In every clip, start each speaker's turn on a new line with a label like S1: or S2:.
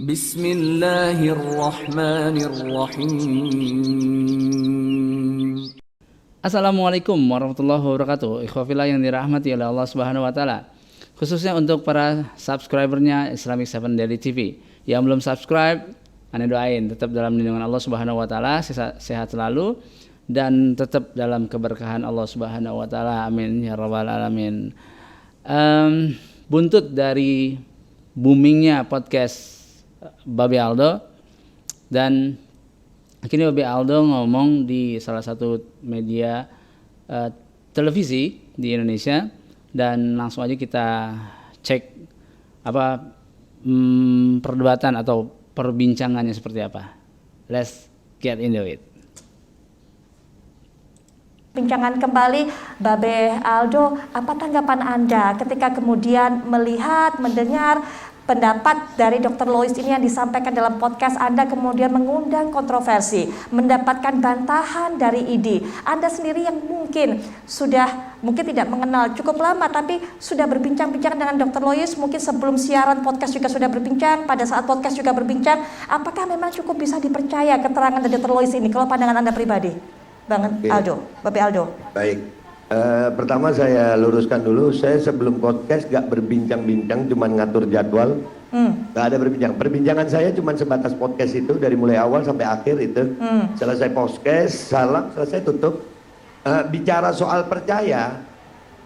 S1: Bismillahirrahmanirrahim.
S2: Assalamualaikum warahmatullahi wabarakatuh. Ikhwafillah yang dirahmati oleh Allah Subhanahu wa taala. Khususnya untuk para subscribernya Islamic 7 Daily TV. Yang belum subscribe, ane doain tetap dalam lindungan Allah Subhanahu wa taala, sehat selalu dan tetap dalam keberkahan Allah Subhanahu wa taala. Amin ya rabbal alamin. Buntut dari boomingnya podcast Babe Aldo, dan akhirnya Babe Aldo ngomong di salah satu media televisi di Indonesia, dan langsung aja kita cek apa perdebatan atau perbincangannya seperti apa. Let's get into it.
S3: Bincangan kembali, Babe Aldo, apa tanggapan Anda ketika kemudian melihat, mendengar pendapat dari Dr. Lois ini yang disampaikan dalam podcast Anda, kemudian mengundang kontroversi, mendapatkan bantahan dari ID. Anda sendiri yang mungkin tidak mengenal cukup lama, tapi sudah berbincang-bincang dengan Dr. Lois, mungkin sebelum siaran podcast juga sudah berbincang, pada saat podcast juga berbincang, apakah memang cukup bisa dipercaya keterangan dari Dr. Lois ini, kalau pandangan Anda pribadi? Bang Aldo, Babe Aldo.
S4: Baik, pertama saya luruskan dulu, saya sebelum podcast gak berbincang-bincang, cuman ngatur jadwal, gak ada berbincang. Perbincangan saya cuman sebatas podcast itu dari mulai awal sampai akhir itu. Selesai podcast, salam, selesai tutup. Bicara soal percaya,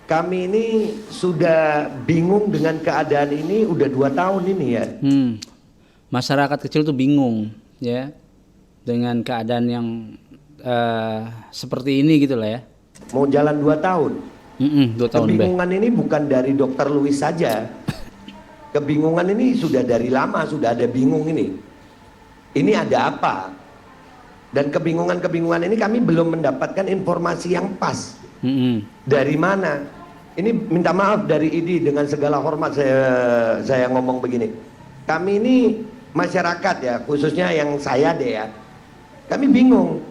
S4: kami ini sudah bingung dengan keadaan ini udah 2 tahun ini ya.
S2: Masyarakat kecil tuh bingung ya dengan keadaan yang seperti ini gitu lah ya.
S4: Mau jalan 2 tahun.
S2: 2 tahun.
S4: Kebingungan ini bukan dari Dr. Louis saja. Kebingungan ini sudah dari lama, sudah ada bingung ini. Ini ada apa? Dan kebingungan-kebingungan ini kami belum mendapatkan informasi yang pas. Dari mana? Ini minta maaf dari ID, dengan segala hormat saya ngomong begini. Kami ini masyarakat ya, khususnya yang saya deh ya. Kami bingung.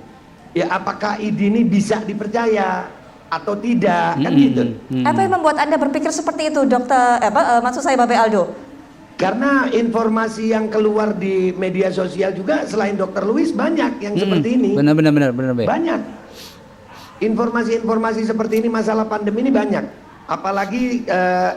S4: Ya apakah ID ini bisa dipercaya atau tidak, kan gitu.
S3: Apa yang membuat Anda berpikir seperti itu, maksud saya Babe Aldo?
S4: Karena informasi yang keluar di media sosial juga selain Dr. Louis banyak yang seperti ini.
S2: Benar.
S4: Banyak. Informasi-informasi seperti ini masalah pandemi ini banyak. Apalagi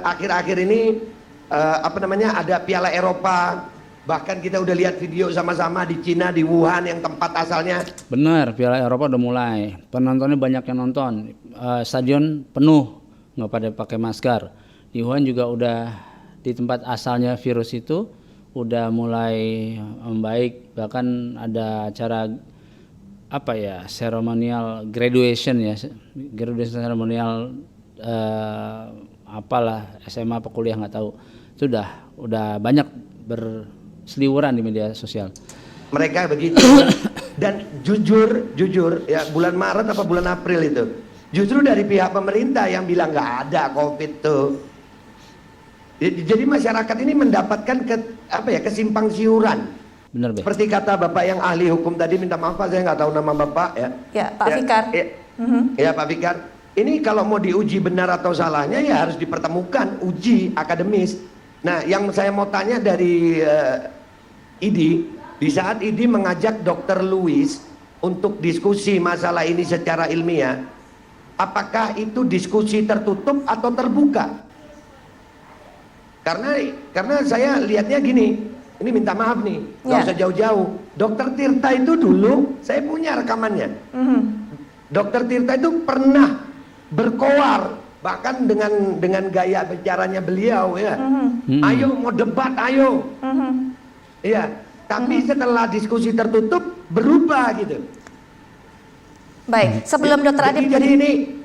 S4: akhir-akhir ini ada Piala Eropa. Bahkan kita udah lihat video sama-sama di Cina, di Wuhan yang tempat asalnya.
S2: Benar, Piala Eropa udah mulai. Penontonnya banyak yang nonton. Stadion penuh, nggak pada pakai masker. Di Wuhan juga udah di tempat asalnya virus itu udah mulai membaik. Bahkan ada acara seremonial graduation ya, graduation seremonial SMA apa kuliah nggak tahu. Itu udah banyak berseliweran di media sosial.
S4: Mereka begitu. Dan jujur ya, bulan Maret apa bulan April itu justru dari pihak pemerintah yang bilang nggak ada COVID tuh. Jadi masyarakat ini mendapatkan kesimpang siuran.
S2: Benar, Be.
S4: Seperti kata Bapak yang ahli hukum tadi, minta maaf Pak, saya nggak tahu nama Bapak ya.
S3: Ya, Pak Fikar.
S4: Ya Pak Fikar. Ini kalau mau diuji benar atau salahnya ya harus dipertemukan, uji akademis. Nah, yang saya mau tanya dari ID, di saat ID mengajak Dr. Louis untuk diskusi masalah ini secara ilmiah, apakah itu diskusi tertutup atau terbuka? Karena saya lihatnya gini, ini minta maaf nih, nggak usah jauh-jauh. Dr. Tirta itu dulu, saya punya rekamannya. Dr. Tirta itu pernah berkoar, bahkan dengan gaya bicaranya beliau ya. Ayo mau debat, ayo. Iya, tapi setelah diskusi tertutup berubah gitu.
S3: Baik, sebelum Dokter Adib
S4: jadi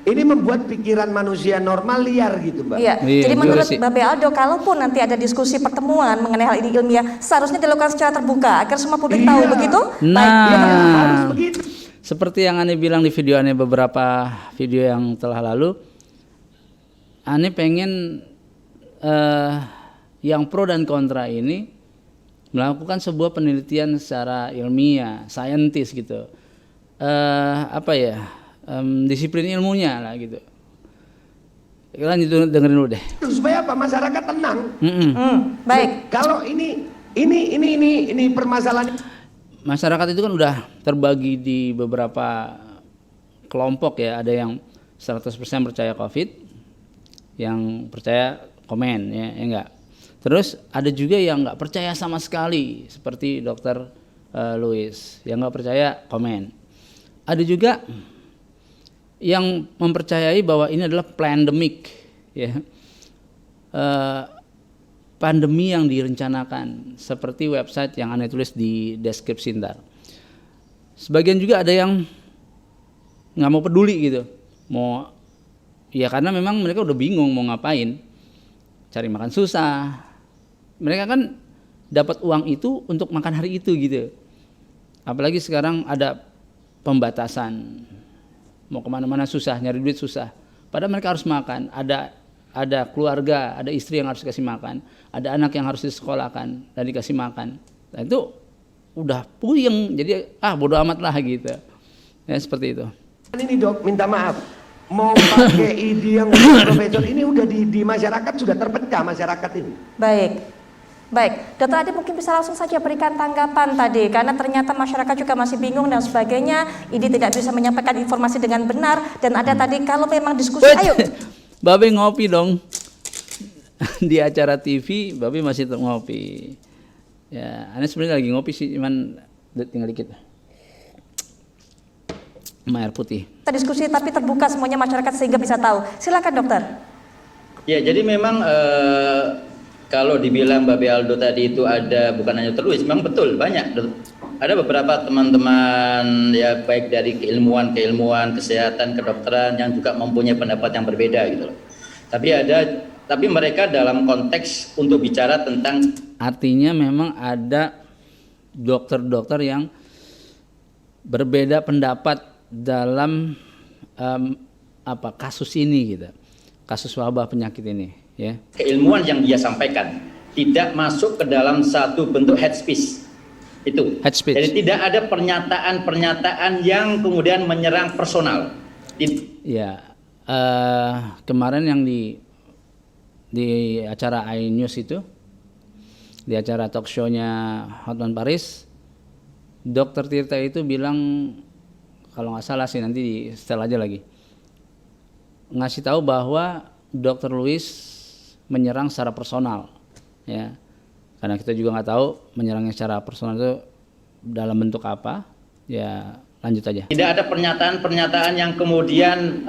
S4: ini membuat pikiran manusia normal liar gitu, Mbak.
S3: Iya. Jadi menurut Babe Aldo, kalaupun nanti ada diskusi pertemuan mengenai hal ini ilmiah, seharusnya dilakukan secara terbuka agar semua publik tahu, begitu?
S2: Nah, begitu. Seperti yang Ane bilang di video Ane beberapa video yang telah lalu, Ane pengen yang pro dan kontra ini melakukan sebuah penelitian secara ilmiah, saintis gitu. Disiplin ilmunya lah gitu. Lanjut dengerin dulu deh.
S4: Supaya apa? Masyarakat tenang.
S3: Baik.
S4: Kalau ini Ini permasalahan.
S2: Masyarakat itu kan udah terbagi di beberapa kelompok ya. Ada yang 100% percaya COVID, yang percaya komen ya enggak. Terus ada juga yang nggak percaya sama sekali, seperti Dr. Louis, yang nggak percaya komen. Ada juga yang mempercayai bahwa ini adalah pandemik, ya, pandemi yang direncanakan, seperti website yang Anda tulis di deskripsi ntar. Sebagian juga ada yang nggak mau peduli gitu, ya karena memang mereka udah bingung mau ngapain, cari makan susah. Mereka kan dapat uang itu untuk makan hari itu gitu. Apalagi sekarang ada pembatasan, mau kemana-mana susah, nyari duit susah. Padahal mereka harus makan, ada keluarga, ada istri yang harus kasih makan, ada anak yang harus disekolahkan dan dikasih makan. Nah itu udah puyeng, jadi bodo amat lah gitu. Ya seperti itu.
S4: Ini Dok, minta maaf, mau pakai ide yang profesor ini udah di masyarakat sudah terpecah masyarakat ini.
S3: Baik, Dokter Adi mungkin bisa langsung saja berikan tanggapan tadi, karena ternyata masyarakat juga masih bingung dan sebagainya. Ini tidak bisa menyampaikan informasi dengan benar, dan ada tadi kalau memang diskusi, ayo.
S2: Babe ngopi dong di acara TV, Babe masih ngopi. Ya, Anda sebenarnya lagi ngopi sih, cuman tinggal dikit. Sama air putih.
S3: Kita diskusi tapi terbuka semuanya masyarakat sehingga bisa tahu. Silakan dokter.
S1: Ya, jadi memang kalau dibilang Babe Aldo tadi itu ada bukan hanya tertulis, memang betul banyak. Ada beberapa teman-teman ya baik dari keilmuan kesehatan, kedokteran yang juga mempunyai pendapat yang berbeda gitu loh. Tapi mereka dalam konteks untuk bicara tentang,
S2: artinya memang ada dokter-dokter yang berbeda pendapat dalam kasus ini gitu. Kasus wabah penyakit ini ya.
S1: Keilmuan yang dia sampaikan tidak masuk ke dalam satu bentuk head speech. Itu.
S2: Head speech.
S1: Jadi tidak ada pernyataan-pernyataan yang kemudian menyerang personal.
S2: Ya, kemarin yang di acara iNews itu, di acara talk show-nya Hotman Paris, Dr. Tirta itu bilang, kalau nggak salah sih nanti di setel aja lagi, ngasih tahu bahwa Dr. Louis menyerang secara personal, ya. Karena kita juga nggak tahu menyerangnya secara personal itu dalam bentuk apa, ya lanjut aja.
S1: Tidak ada pernyataan-pernyataan yang kemudian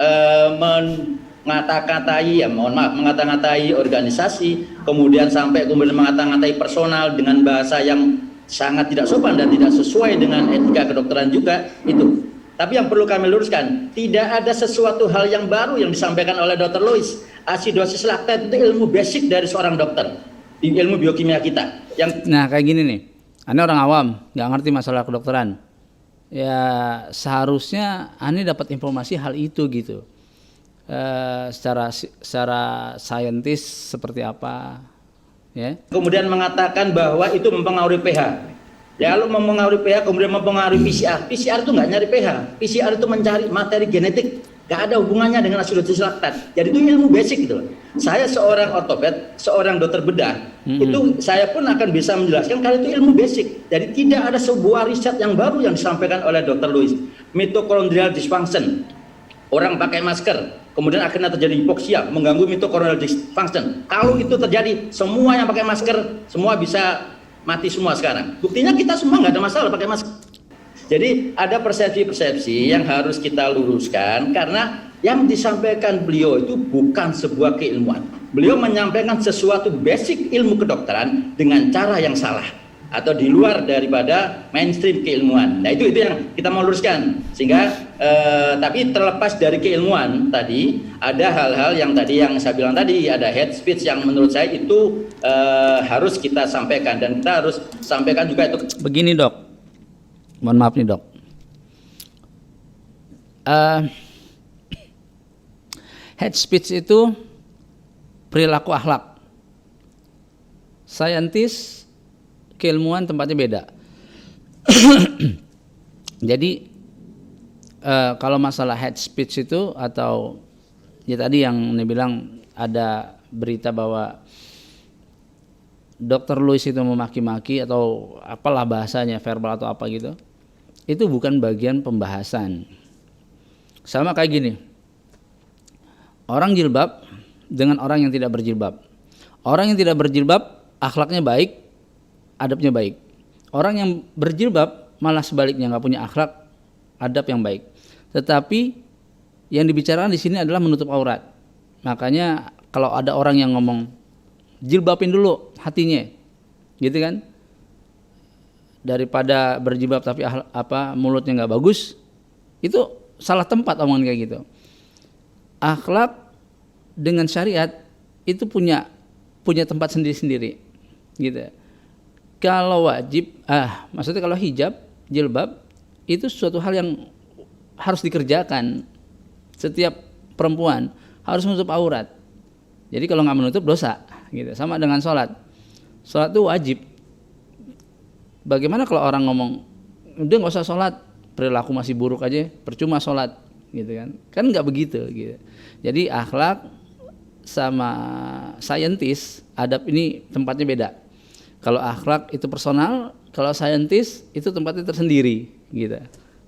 S1: mengata-ngatai, ya mohon maaf, mengata-ngatai organisasi, kemudian sampai kemudian mengata-ngatai personal dengan bahasa yang sangat tidak sopan dan tidak sesuai dengan etika kedokteran juga itu. Tapi yang perlu kami luruskan, tidak ada sesuatu hal yang baru yang disampaikan oleh Dr. Louis. Asidosis laktat itu ilmu basic dari seorang dokter di ilmu biokimia kita.
S2: Nah kayak gini nih, Anda orang awam, nggak ngerti masalah kedokteran. Ya seharusnya Anda dapat informasi hal itu gitu. Secara saintis seperti apa, ya. Kemudian
S1: mengatakan bahwa itu mempengaruhi pH. Ya, kalau mempengaruhi pH kemudian mempengaruhi PCR. PCR itu nggak nyari pH. PCR itu mencari materi genetik. Nggak ada hubungannya dengan asidosis laktat. Jadi itu ilmu basic gitu. Saya seorang ortoped, seorang dokter bedah, itu saya pun akan bisa menjelaskan kalau itu ilmu basic. Jadi tidak ada sebuah riset yang baru yang disampaikan oleh Dr. Louis. Mitochondrial dysfunction. Orang pakai masker, kemudian akhirnya terjadi hipoksia, mengganggu mitochondrial dysfunction. Kalau itu terjadi, semua yang pakai masker, semua bisa mati semua sekarang. Buktinya kita semua nggak ada masalah pakai masker. Jadi ada persepsi-persepsi yang harus kita luruskan karena yang disampaikan beliau itu bukan sebuah keilmuan. Beliau menyampaikan sesuatu basic ilmu kedokteran dengan cara yang salah atau di luar daripada mainstream keilmuan. Nah itu yang kita mau luruskan. Sehingga tapi terlepas dari keilmuan tadi ada hal-hal yang tadi yang saya bilang tadi, ada head speech yang menurut saya itu harus kita sampaikan dan kita harus sampaikan juga itu.
S2: Begini dok, mohon maaf nih dok, head speech itu perilaku akhlak. Saintis, keilmuan tempatnya beda. Jadi kalau masalah head speech itu atau ya tadi yang bilang ada berita bahwa Dr. Louis itu memaki-maki atau apalah bahasanya, verbal atau apa gitu, itu bukan bagian pembahasan. Sama kayak gini, orang jilbab dengan orang yang tidak berjilbab. Orang yang tidak berjilbab akhlaknya baik, adabnya baik. Orang yang berjilbab malah sebaliknya, nggak punya akhlak, adab yang baik. Tetapi yang dibicarakan di sini adalah menutup aurat. Makanya kalau ada orang yang ngomong jilbabin dulu hatinya, gitu kan? Daripada berjilbab tapi mulutnya nggak bagus, itu salah tempat omongan kayak gitu. Akhlak dengan syariat itu punya tempat sendiri-sendiri, gitu. Kalau wajib, maksudnya kalau hijab, jilbab itu suatu hal yang harus dikerjakan. Setiap perempuan harus menutup aurat. Jadi kalau nggak menutup dosa, gitu. Sama dengan sholat. Sholat itu wajib. Bagaimana kalau orang ngomong, udah nggak usah sholat, perilaku masih buruk aja, percuma sholat, gitu kan? Kan nggak begitu, gitu. Jadi akhlak sama saintis, adab ini tempatnya beda. Kalau akhlak itu personal, kalau saintis itu tempatnya tersendiri, gitu.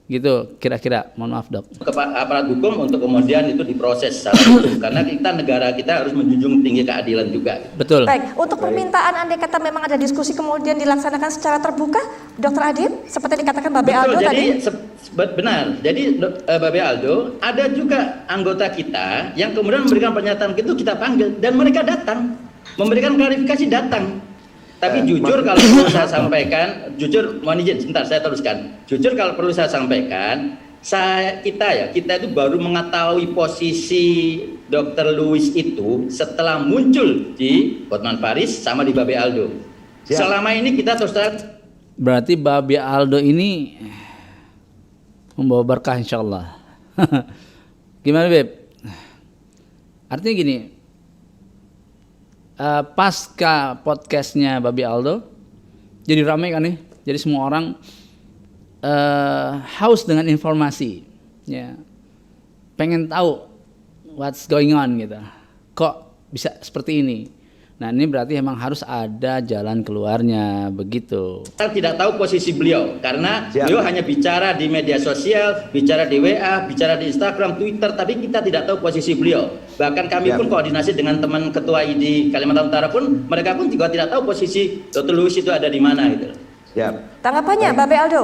S2: Gitu kira-kira. Mohon maaf, Dok.
S1: Aparat hukum untuk kemudian itu diproses secara hukum, karena negara kita harus menjunjung tinggi keadilan juga.
S2: Betul.
S3: Baik, untuk permintaan andai kata memang ada diskusi kemudian dilaksanakan secara terbuka, Dr. Adib, seperti dikatakan Babe
S1: Betul,
S3: Aldo
S1: jadi
S3: tadi.
S1: benar. Jadi Babe Aldo, ada juga anggota kita yang kemudian memberikan pernyataan itu, kita panggil dan mereka datang, memberikan klarifikasi, datang. Tapi jujur kalau perlu saya sampaikan, jujur, mohon izin sebentar saya teruskan. Jujur kalau perlu saya sampaikan, kita itu baru mengetahui posisi Dr. Louis itu setelah muncul di Hotman Paris sama di Babe Aldo. Selama ini kita terus terang.
S2: Berarti Babe Aldo ini membawa berkah insyaallah. Gimana, Beb? Artinya gini, pasca podcastnya Babe Aldo jadi ramai kan nih, jadi semua orang haus dengan informasi, ya, pengen tahu what's going on gitu, kok bisa seperti ini. Nah ini berarti memang harus ada jalan keluarnya, begitu.
S1: Kita tidak tahu posisi beliau karena beliau hanya bicara di media sosial, bicara di WA, bicara di Instagram, Twitter, tapi kita tidak tahu posisi beliau. Bahkan kami pun koordinasi dengan teman ketua ID Kalimantan Utara pun, mereka pun juga tidak tahu posisi Dr. Louis itu ada di mana gitu.
S3: Tanggapannya, Babe Aldo?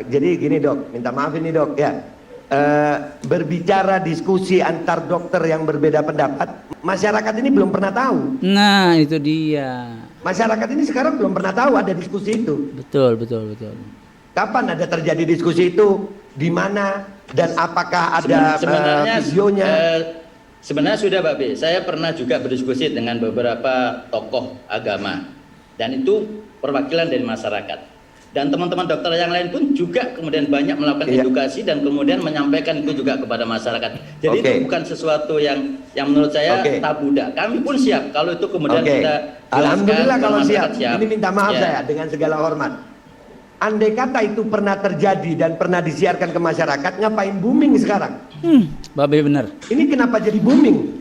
S4: Jadi gini, Dok, minta maaf ini, Dok, ya. Berbicara diskusi antar dokter yang berbeda pendapat, masyarakat ini belum pernah tahu.
S2: Nah itu dia.
S4: Masyarakat ini sekarang belum pernah tahu ada diskusi itu.
S2: Betul.
S4: Kapan ada terjadi diskusi itu? Di mana? Dan apakah ada videonya?
S1: Sebenarnya sudah, Babe. Saya pernah juga berdiskusi dengan beberapa tokoh agama, dan itu perwakilan dari masyarakat. Dan teman-teman dokter yang lain pun juga kemudian banyak melakukan edukasi dan kemudian menyampaikan itu juga kepada masyarakat. Jadi itu bukan sesuatu yang menurut saya tabu. Kami pun siap kalau itu kemudian kita jelaskan.
S4: Alhamdulillah kalau siap. Ini minta maaf saya dengan segala hormat. Andai kata itu pernah terjadi dan pernah disiarkan ke masyarakat, ngapain booming sekarang?
S2: Babe bener.
S4: Ini kenapa jadi booming?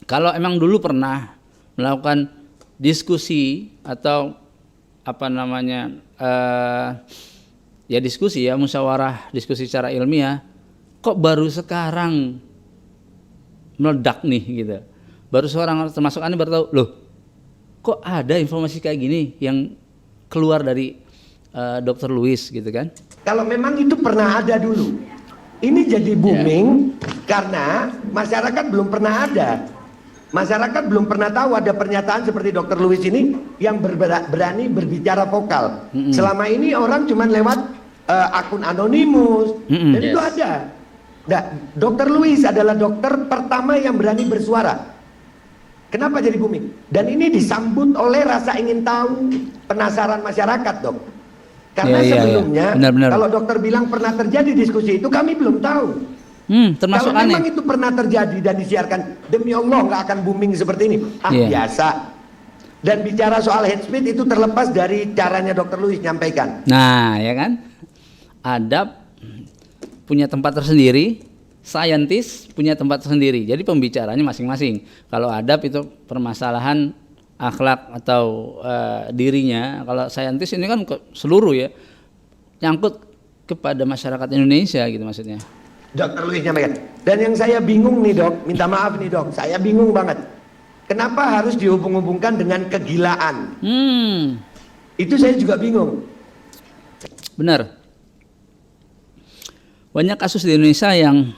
S2: Kalau emang dulu pernah melakukan diskusi atau diskusi ya, musyawarah, diskusi secara ilmiah, kok baru sekarang meledak nih gitu. Baru seorang termasuk Anda baru tahu, loh kok ada informasi kayak gini yang keluar dari Dr. Louis gitu kan.
S4: Kalau memang itu pernah ada dulu, ini jadi booming karena masyarakat belum pernah ada. Masyarakat belum pernah tahu ada pernyataan seperti Dr. Louis ini yang berani berbicara vokal. Selama ini orang cuma lewat akun anonimus, dan itu ada. Dr. Louis adalah dokter pertama yang berani bersuara. Kenapa jadi booming? Dan ini disambut oleh rasa ingin tahu, penasaran masyarakat, Dok. Karena sebelumnya, benar. Kalau dokter bilang pernah terjadi diskusi itu, kami belum tahu.
S2: Termasuk
S4: kalau memang itu pernah terjadi dan disiarkan, demi Allah nggak akan booming seperti ini. Biasa. Dan bicara soal hate speech itu terlepas dari caranya Dr. Louis nyampaikan.
S2: Nah, ya kan? Adab punya tempat tersendiri, saintis punya tempat tersendiri. Jadi pembicaranya masing-masing. Kalau adab itu permasalahan akhlak atau dirinya. Kalau saintis ini kan seluruh ya, nyangkut kepada masyarakat Indonesia gitu maksudnya.
S4: Dokter Luis nyampaikan. Dan yang saya bingung nih dok, minta maaf nih dok, saya bingung banget. Kenapa harus dihubung-hubungkan dengan kegilaan? Itu saya juga bingung.
S2: Benar. Banyak kasus di Indonesia yang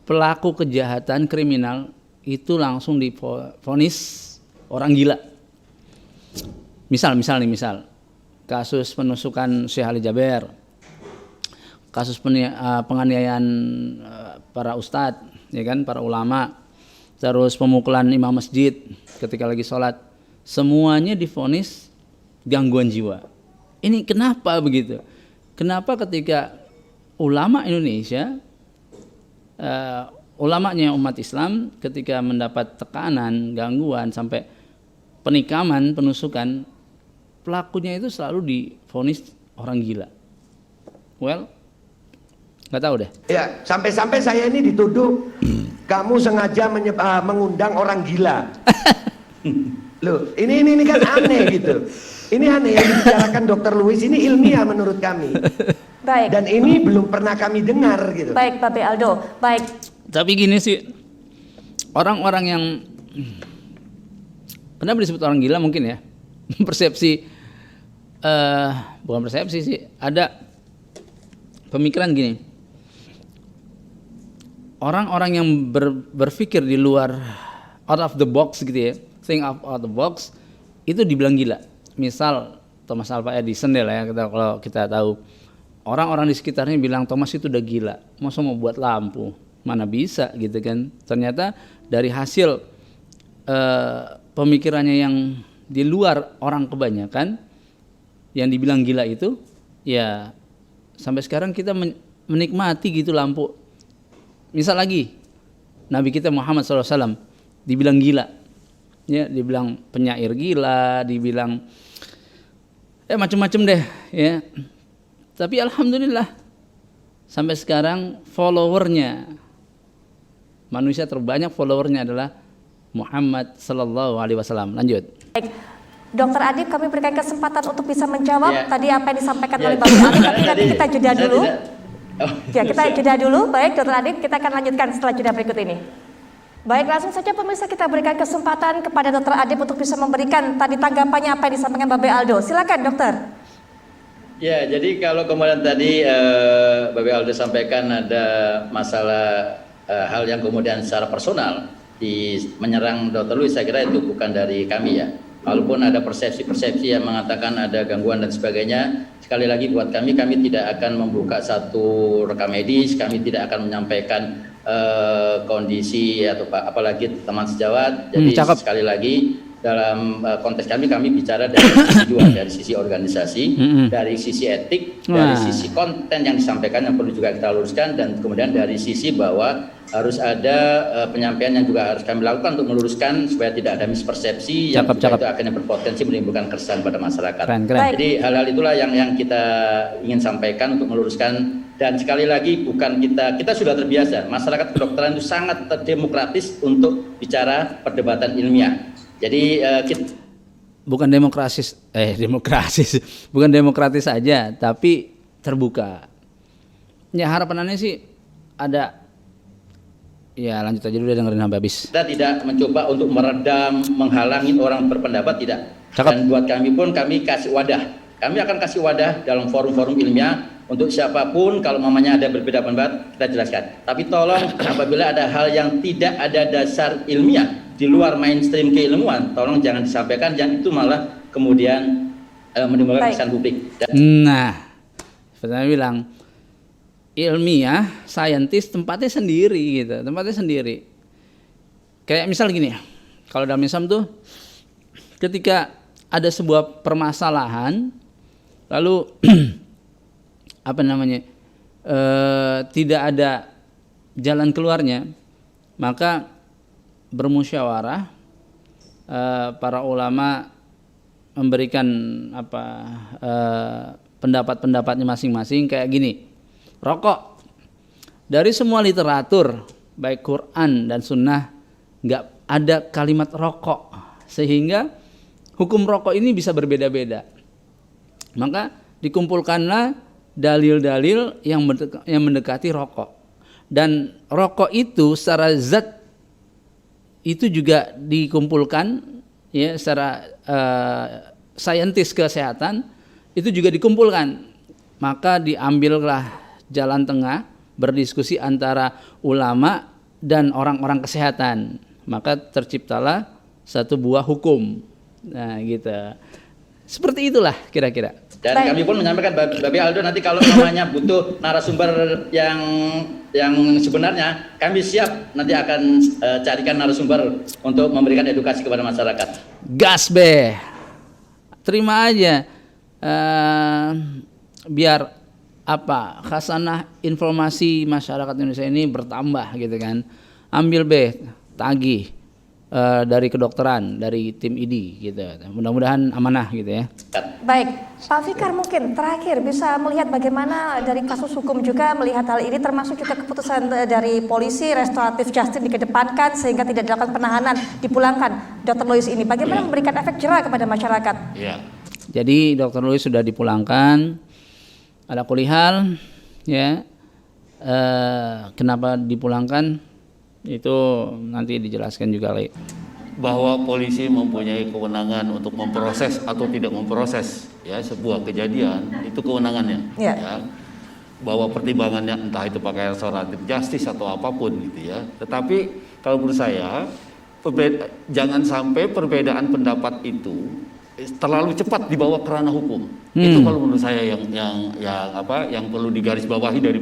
S2: pelaku kejahatan kriminal itu langsung divonis orang gila. Misal kasus penusukan Syekh Ali Jaber, kasus penganiayaan para ustadz, ya kan, para ulama, terus pemukulan imam masjid ketika lagi sholat, semuanya divonis gangguan jiwa. Ini kenapa begitu? Kenapa ketika ulama Indonesia, ulamanya umat Islam ketika mendapat tekanan, gangguan sampai penikaman, penusukan, pelakunya itu selalu divonis orang gila? Well, nggak tahu deh.
S4: Ya, sampai-sampai saya ini dituduh kamu sengaja mengundang orang gila. Loh, ini kan aneh gitu. Ini aneh yang dibicarakan Dr. Luis ini ilmiah menurut kami.
S3: Baik.
S4: Dan ini belum pernah kami dengar gitu.
S3: Baik, Babe Aldo. Baik.
S2: Tapi gini sih, orang-orang yang kenapa disebut orang gila mungkin ya? Persepsi, bukan persepsi sih, ada pemikiran gini. Orang-orang yang berpikir di luar, out of the box gitu ya, think out of the box, itu dibilang gila. Misal Thomas Alva Edison deh lah ya, kalau kita tahu, orang-orang di sekitarnya bilang Thomas itu udah gila, masa mau buat lampu, mana bisa gitu kan. Ternyata dari hasil pemikirannya yang di luar orang kebanyakan, yang dibilang gila itu, ya sampai sekarang kita menikmati gitu lampu. Misal lagi, Nabi kita Muhammad SAW dibilang gila, ya, dibilang penyair gila, dibilang macam-macam deh, ya. Tapi alhamdulillah sampai sekarang followernya, manusia terbanyak followernya adalah Muhammad Sallallahu Alaihi Wasallam. Lanjut.
S3: Baik. Dokter Adib, kami berikan kesempatan untuk bisa menjawab tadi apa yang disampaikan
S1: Ya.
S3: oleh Bapak Adib, tapi nanti kita jeda
S1: Saya
S3: dulu.
S1: tidak-
S3: Ya, kita jeda dulu. Baik, Dokter Adib, kita akan lanjutkan setelah jeda berikut ini. Baik, langsung saja pemirsa, kita berikan kesempatan kepada Dokter Adib untuk bisa memberikan tadi tanggapannya apa yang disampaikan Babe Aldo. Silakan, Dokter.
S1: Ya, jadi kalau kemudian tadi Babe Aldo sampaikan ada masalah hal yang kemudian secara personal menyerang Dr. Luis, saya kira itu bukan dari kami ya. Walaupun ada persepsi-persepsi yang mengatakan ada gangguan dan sebagainya, sekali lagi buat kami tidak akan membuka satu rekam medis, kami tidak akan menyampaikan kondisi atau apalagi teman sejawat. Jadi sekali lagi dalam konteks kami bicara dari sisi dua, dari sisi organisasi, dari sisi etik, dari sisi konten yang disampaikan yang perlu juga kita luruskan, dan kemudian dari sisi bahwa harus ada penyampaian yang juga harus kami lakukan untuk meluruskan supaya tidak ada mispersepsi yang juga itu akhirnya berpotensi menimbulkan keresahan pada masyarakat.
S2: Keren.
S1: Jadi hal-hal itulah yang kita ingin sampaikan untuk meluruskan. Dan sekali lagi bukan kita sudah terbiasa, masyarakat kedokteran itu sangat demokratis untuk bicara perdebatan ilmiah. Jadi
S2: bukan demokratis saja, tapi terbuka. Ya harapannya sih ada. Ya lanjut aja dulu, dengerin sampai habis.
S1: Kita tidak mencoba untuk meredam, menghalangi orang berpendapat, tidak. Dan buat kami pun kami kasih wadah. Kami akan kasih wadah dalam forum-forum ilmiah untuk siapapun kalau mamanya ada berbeda pendapat kita jelaskan. Tapi tolong apabila ada hal yang tidak ada dasar ilmiah di luar mainstream keilmuan, tolong jangan disampaikan, jangan itu malah kemudian menimbulkan kesan publik.
S2: Nah, saya bilang ilmiah, saintis tempatnya sendiri gitu, tempatnya sendiri. Kayak misal gini, kalau dalam Islam tuh ketika ada sebuah permasalahan, lalu tidak ada jalan keluarnya, maka bermusyawarah, para ulama memberikan pendapat-pendapatnya masing-masing. Kayak gini, rokok dari semua literatur baik Quran dan Sunnah nggak ada kalimat rokok, sehingga hukum rokok ini bisa berbeda-beda. Maka dikumpulkanlah dalil-dalil yang mendekati rokok, dan rokok itu secara zat itu juga dikumpulkan ya, secara saintis kesehatan itu juga dikumpulkan. Maka diambillah jalan tengah berdiskusi antara ulama dan orang-orang kesehatan, maka terciptalah satu buah hukum. Nah gitu, seperti itulah kira-kira.
S1: Dan
S3: Baik.
S1: kami pun menyampaikan Babe Aldo, nanti kalau namanya butuh narasumber yang sebenarnya, kami siap nanti akan carikan narasumber untuk memberikan edukasi kepada masyarakat.
S2: Gas be, terima aja, biar apa, khasanah informasi masyarakat Indonesia ini bertambah gitu kan. Ambil be, tagih dari kedokteran, dari tim ID gitu. Mudah-mudahan amanah gitu ya.
S3: Baik, Pak Fikar, mungkin terakhir bisa melihat bagaimana dari kasus hukum juga melihat hal ini, termasuk juga keputusan dari polisi restoratif justice dikedepankan sehingga tidak dilakukan penahanan, dipulangkan Dr. Lois ini. Bagaimana memberikan efek jera kepada masyarakat?
S2: Ya. Jadi Dr. Lois sudah dipulangkan. Ala kulihal ya, kenapa dipulangkan itu nanti dijelaskan juga lagi.
S5: Bahwa polisi mempunyai kewenangan untuk memproses atau tidak memproses ya sebuah kejadian, itu kewenangannya.
S3: Ya.
S5: Ya. Bahwa pertimbangannya entah itu pakai restoratif justice atau apapun gitu ya. Tetapi kalau menurut saya jangan sampai perbedaan pendapat itu terlalu cepat dibawa ke ranah hukum. Itu kalau menurut saya yang perlu digarisbawahi dari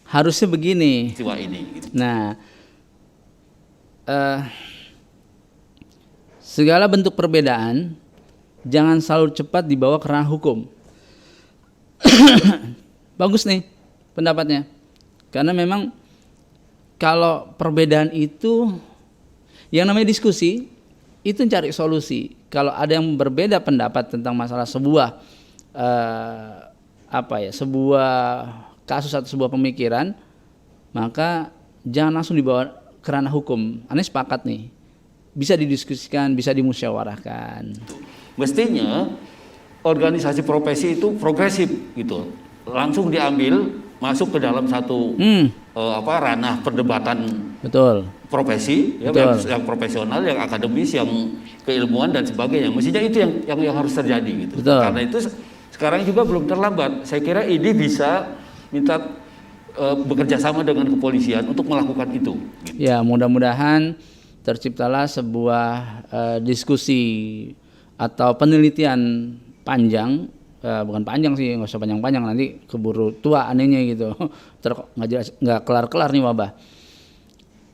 S2: Harusnya begini.
S5: peristiwa ini. Gitu.
S2: Nah, segala bentuk perbedaan jangan selalu cepat dibawa ke ranah hukum. Bagus nih pendapatnya, karena memang kalau perbedaan itu yang namanya diskusi itu cari solusi. Kalau ada yang berbeda pendapat tentang masalah sebuah sebuah kasus atau sebuah pemikiran, maka jangan langsung dibawa ke ranah hukum. Anda sepakat nih, bisa didiskusikan, bisa dimusyawarahkan.
S5: Mestinya organisasi profesi itu progresif gitu, langsung diambil masuk ke dalam satu ranah perdebatan.
S2: Betul.
S5: Profesi ya, yang profesional, yang akademis, yang keilmuan dan sebagainya. Mestinya itu yang harus terjadi gitu.
S2: Betul.
S5: Karena itu sekarang juga belum terlambat. Saya kira ID bisa minta bekerja sama dengan kepolisian untuk melakukan itu. Gitu.
S2: Ya, mudah-mudahan terciptalah sebuah diskusi atau penelitian panjang, bukan panjang sih, nggak usah panjang-panjang, nanti keburu tua anehnya gitu. Nggak kelar-kelar nih wabah.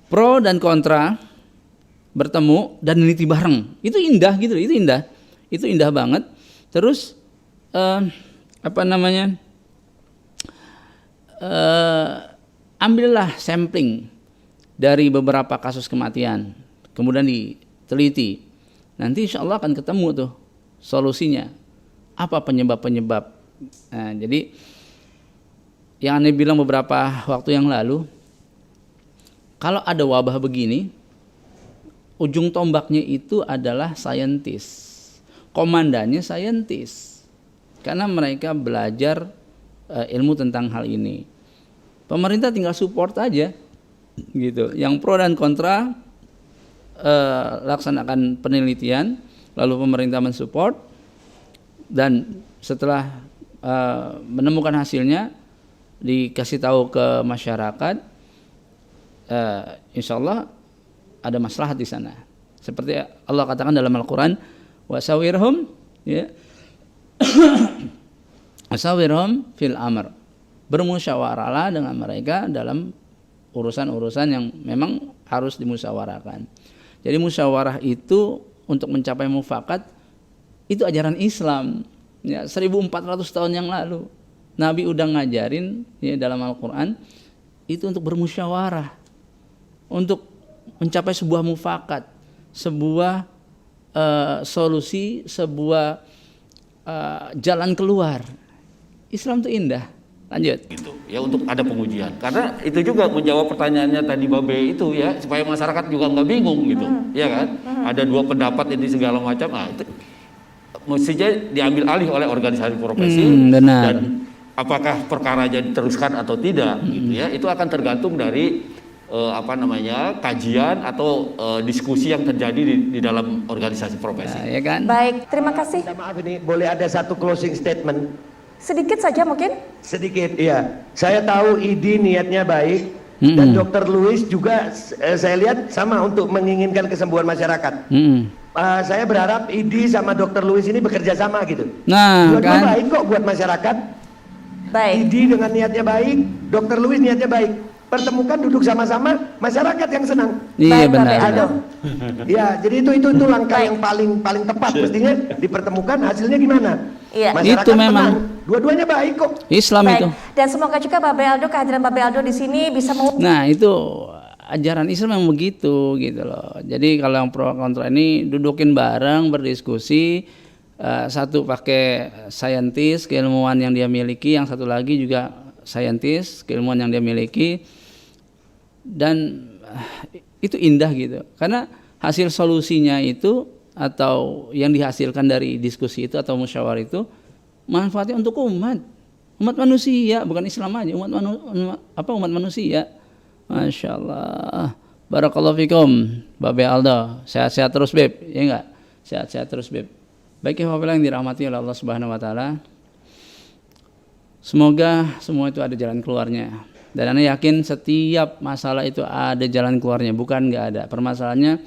S2: Pro dan kontra bertemu dan meneliti bareng, itu indah gitu, itu indah banget. Terus ambillah sampling dari beberapa kasus kematian, kemudian diteliti. Nanti insya Allah akan ketemu tuh solusinya, apa penyebab-penyebab. Nah, jadi yang Anda bilang beberapa waktu yang lalu, kalau ada wabah begini, ujung tombaknya itu adalah saintis, komandannya saintis, karena mereka belajar ilmu tentang hal ini. Pemerintah tinggal support aja, gitu. Yang pro dan kontra laksanakan penelitian, lalu pemerintah mensupport, dan setelah menemukan hasilnya dikasih tahu ke masyarakat. Insya Allah ada maslahat di sana. Seperti Allah katakan dalam Al-Quran, wasawirhum, ya, wasawirhum fil amr, bermusyawarahlah dengan mereka dalam urusan-urusan yang memang harus dimusyawarahkan. Jadi musyawarah itu untuk mencapai mufakat, itu ajaran Islam. Ya, 1400 tahun yang lalu Nabi udah ngajarin ya, dalam Al-Quran itu untuk bermusyawarah, untuk mencapai sebuah mufakat, sebuah solusi, sebuah jalan keluar. Islam itu indah, Lanjut.
S5: gitu ya, untuk ada pengujian, karena itu juga menjawab pertanyaannya tadi Babe itu ya, supaya masyarakat juga nggak bingung gitu ya kan, ada dua pendapat ini segala macam, itu mestinya diambil alih oleh organisasi profesi,
S2: benar.
S5: dan apakah perkaranya diteruskan atau tidak gitu ya, itu akan tergantung dari kajian atau diskusi yang terjadi di dalam organisasi profesi.
S2: Ya kan?
S3: Baik, terima kasih.
S4: Maaf ini boleh ada satu closing statement
S3: Sedikit saja mungkin.
S4: sedikit. Iya, saya tahu ID niatnya baik dan Dr. Louis juga saya lihat sama untuk menginginkan kesembuhan masyarakat. Saya berharap ID sama Dr. Louis ini bekerja sama gitu.
S2: Nah,
S4: Dua-dua
S2: kan?
S4: baik kok buat masyarakat.
S3: Baik.
S4: ID dengan niatnya baik, Dr. Louis niatnya baik. Pertemukan, duduk sama-sama, masyarakat yang senang.
S2: Iya
S3: Baik,
S2: benar.
S3: Bapak Aldo.
S4: Ya, jadi itu langkah yang paling tepat, mestinya dipertemukan, hasilnya gimana?
S3: Iya.
S4: Masyarakat
S2: Itu memang.
S4: tenang. Dua-duanya baik kok.
S2: Islam
S3: Baik.
S2: itu.
S3: Dan semoga juga Babe Aldo, kehadiran Babe Aldo di sini bisa
S2: Nah, itu ajaran Islam yang begitu gitu loh. Jadi kalau yang pro kontra ini dudukin bareng, berdiskusi, satu pakai saintis, keilmuan yang dia miliki, yang satu lagi juga saintis, keilmuan yang dia miliki, dan itu indah gitu. Karena hasil solusinya itu atau yang dihasilkan dari diskusi itu atau musyawarah itu manfaatnya untuk umat manusia, bukan Islam aja, umat manusia. Masya Allah, barakallahu fikum, Babe Aldo, sehat-sehat terus Beb, ya enggak? Sehat-sehat terus Beb. Baik ya Bapak yang dirahmati oleh Allah Subhanahu Wa Taala, semoga semua itu ada jalan keluarnya. Dan Anda yakin setiap masalah itu ada jalan keluarnya, bukan nggak ada. Permasalahannya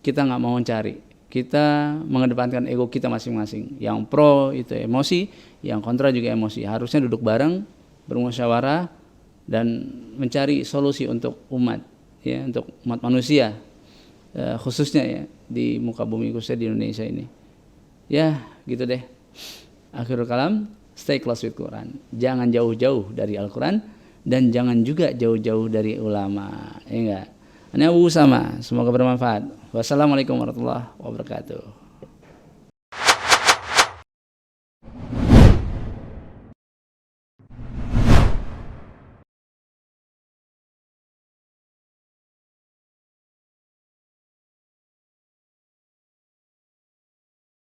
S2: kita nggak mau mencari, kita mengedepankan ego kita masing-masing. Yang pro itu emosi, yang kontra juga emosi. Harusnya duduk bareng, bermusyawarah dan mencari solusi untuk umat, ya, untuk umat manusia, khususnya ya di muka bumi, khususnya di Indonesia ini. Ya, gitu deh. Akhirul kalam, stay close with Quran. Jangan jauh-jauh dari Al-Quran dan jangan juga jauh-jauh dari ulama, ya enggak? Ini Abu Usama, semoga bermanfaat. Wassalamualaikum warahmatullahi wabarakatuh.